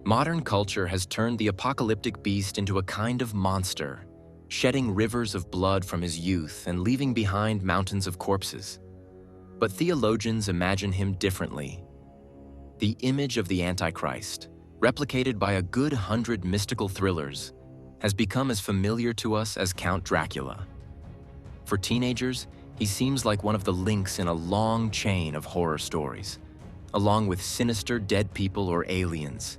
Modern culture has turned the apocalyptic beast into a kind of monster, shedding rivers of blood from his youth and leaving behind mountains of corpses. But theologians imagine him differently. The image of the Antichrist, replicated by a good 100 mystical thrillers, has become as familiar to us as Count Dracula. For teenagers, he seems like one of the links in a long chain of horror stories, along with sinister dead people or aliens.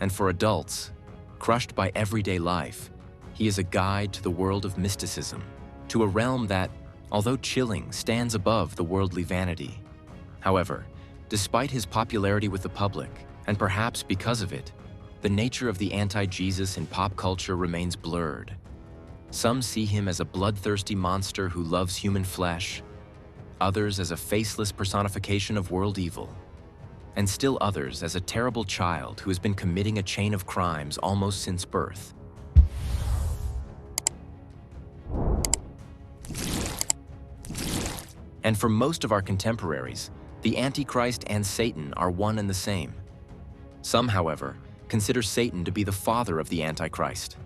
And for adults, crushed by everyday life, he is a guide to the world of mysticism, to a realm that, although chilling, stands above the worldly vanity. However, despite his popularity with the public, and perhaps because of it, the nature of the anti-Jesus in pop culture remains blurred. Some see him as a bloodthirsty monster who loves human flesh, others as a faceless personification of world evil, and still others as a terrible child who has been committing a chain of crimes almost since birth. And for most of our contemporaries, the Antichrist and Satan are one and the same. Some, however, consider Satan to be the father of the Antichrist.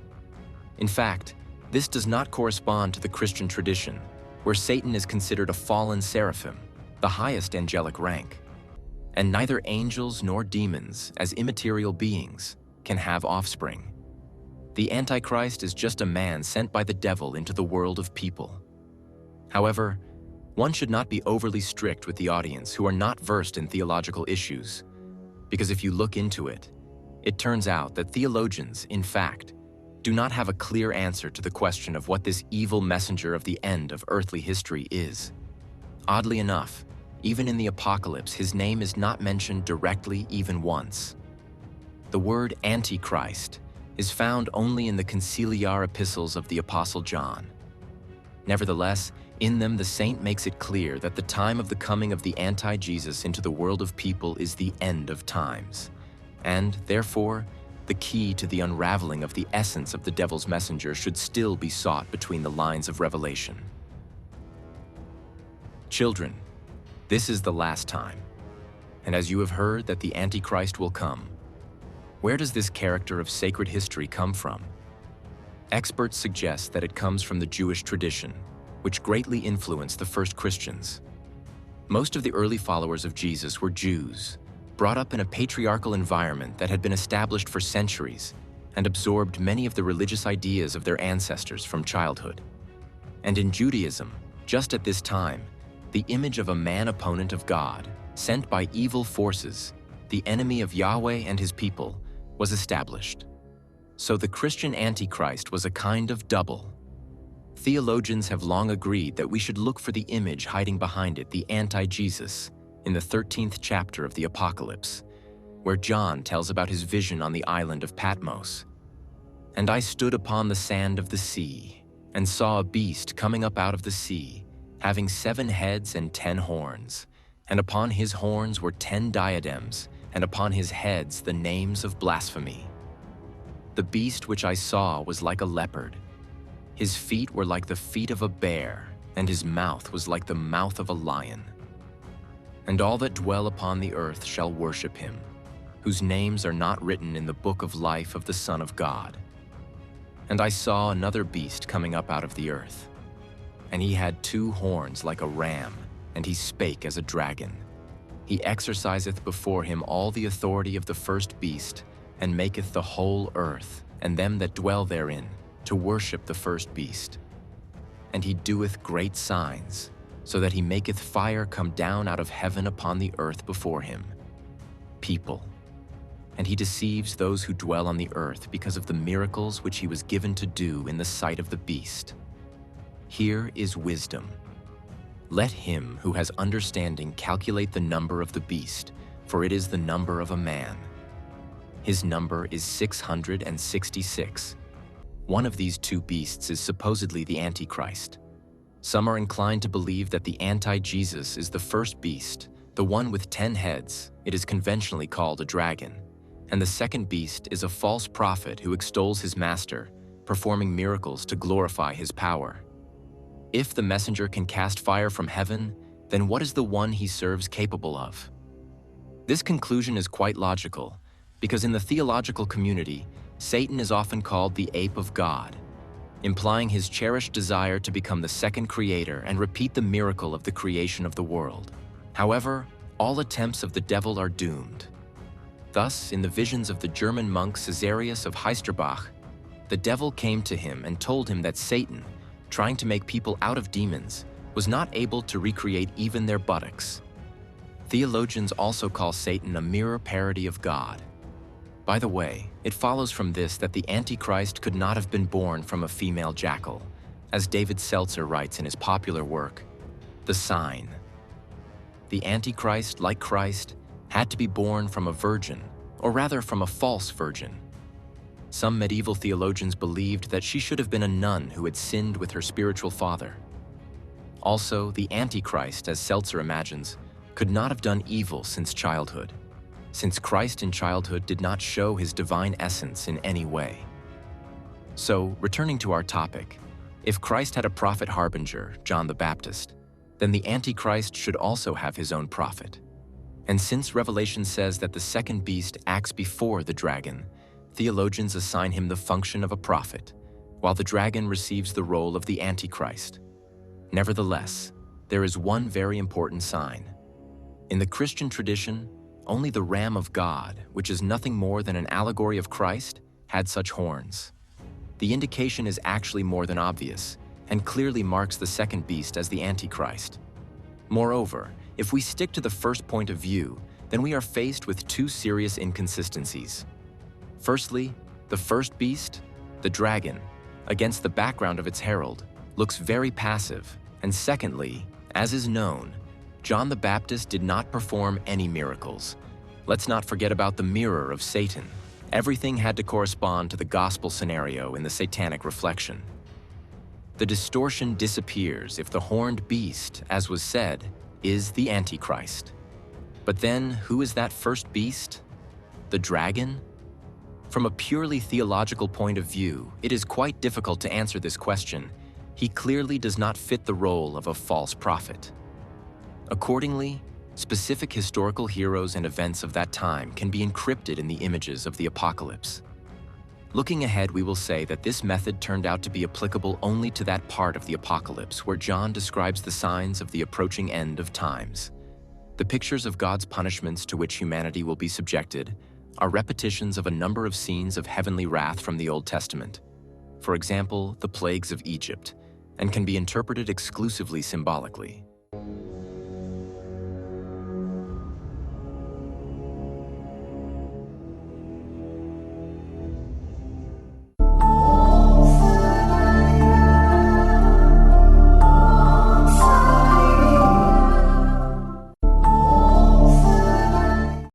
In fact, this does not correspond to the Christian tradition, where Satan is considered a fallen seraphim, the highest angelic rank. And neither angels nor demons, as immaterial beings, can have offspring. The Antichrist is just a man sent by the devil into the world of people. However, one should not be overly strict with the audience who are not versed in theological issues, because if you look into it, it turns out that theologians, in fact, do not have a clear answer to the question of what this evil messenger of the end of earthly history is. Oddly enough, even in the Apocalypse, his name is not mentioned directly even once. The word Antichrist is found only in the conciliar epistles of the Apostle John. Nevertheless, in them the saint makes it clear that the time of the coming of the anti-Jesus into the world of people is the end of times, and, therefore, the key to the unraveling of the essence of the devil's messenger should still be sought between the lines of Revelation. Children, this is the last time, and as you have heard that the Antichrist will come, where does this character of sacred history come from? Experts suggest that it comes from the Jewish tradition, which greatly influenced the first Christians. Most of the early followers of Jesus were Jews, brought up in a patriarchal environment that had been established for centuries and absorbed many of the religious ideas of their ancestors from childhood. And in Judaism, just at this time, the image of a man-opponent of God, sent by evil forces, the enemy of Yahweh and his people, was established. So the Christian Antichrist was a kind of double. Theologians have long agreed that we should look for the image hiding behind it, the anti-Jesus, in the 13th chapter of the Apocalypse, where John tells about his vision on the island of Patmos. And I stood upon the sand of the sea, and saw a beast coming up out of the sea, having 7 heads and 10 horns, and upon his horns were 10 diadems, and upon his heads the names of blasphemy. The beast which I saw was like a leopard. His feet were like the feet of a bear, and his mouth was like the mouth of a lion. And all that dwell upon the earth shall worship him, whose names are not written in the book of life of the Son of God. And I saw another beast coming up out of the earth, and he had 2 horns like a ram, and he spake as a dragon. He exerciseth before him all the authority of the first beast, and maketh the whole earth, and them that dwell therein, to worship the first beast. And he doeth great signs, so that he maketh fire come down out of heaven upon the earth before him. People. And he deceives those who dwell on the earth because of the miracles which he was given to do in the sight of the beast. Here is wisdom. Let him who has understanding calculate the number of the beast, for it is the number of a man. His number is 666. One of these 2 beasts is supposedly the Antichrist. Some are inclined to believe that the anti-Jesus is the first beast, the one with 10 heads. It is conventionally called a dragon. And the second beast is a false prophet who extols his master, performing miracles to glorify his power. If the messenger can cast fire from heaven, then what is the one he serves capable of? This conclusion is quite logical, because in the theological community, Satan is often called the ape of God, implying his cherished desire to become the second creator and repeat the miracle of the creation of the world. However, all attempts of the devil are doomed. Thus, in the visions of the German monk Caesarius of Heisterbach, the devil came to him and told him that Satan, trying to make people out of demons, was not able to recreate even their buttocks. Theologians also call Satan a mirror parody of God. By the way, it follows from this that the Antichrist could not have been born from a female jackal, as David Seltzer writes in his popular work, The Sign. The Antichrist, like Christ, had to be born from a virgin, or rather from a false virgin. Some medieval theologians believed that she should have been a nun who had sinned with her spiritual father. Also, the Antichrist, as Seltzer imagines, could not have done evil since childhood, since Christ in childhood did not show his divine essence in any way. So, returning to our topic, if Christ had a prophet harbinger, John the Baptist, then the Antichrist should also have his own prophet. And since Revelation says that the second beast acts before the dragon, theologians assign him the function of a prophet, while the dragon receives the role of the Antichrist. Nevertheless, there is one very important sign. In the Christian tradition, only the Ram of God, which is nothing more than an allegory of Christ, had such horns. The indication is actually more than obvious, and clearly marks the second beast as the Antichrist. Moreover, if we stick to the first point of view, then we are faced with two serious inconsistencies. Firstly, the first beast, the dragon, against the background of its herald, looks very passive, and secondly, as is known, John the Baptist did not perform any miracles. Let's not forget about the mirror of Satan. Everything had to correspond to the gospel scenario in the satanic reflection. The distortion disappears if the horned beast, as was said, is the Antichrist. But then, who is that first beast? The dragon? From a purely theological point of view, it is quite difficult to answer this question. He clearly does not fit the role of a false prophet. Accordingly, specific historical heroes and events of that time can be encrypted in the images of the apocalypse. Looking ahead, we will say that this method turned out to be applicable only to that part of the apocalypse where John describes the signs of the approaching end of times. The pictures of God's punishments to which humanity will be subjected are repetitions of a number of scenes of heavenly wrath from the Old Testament. For example, the plagues of Egypt, and can be interpreted exclusively symbolically.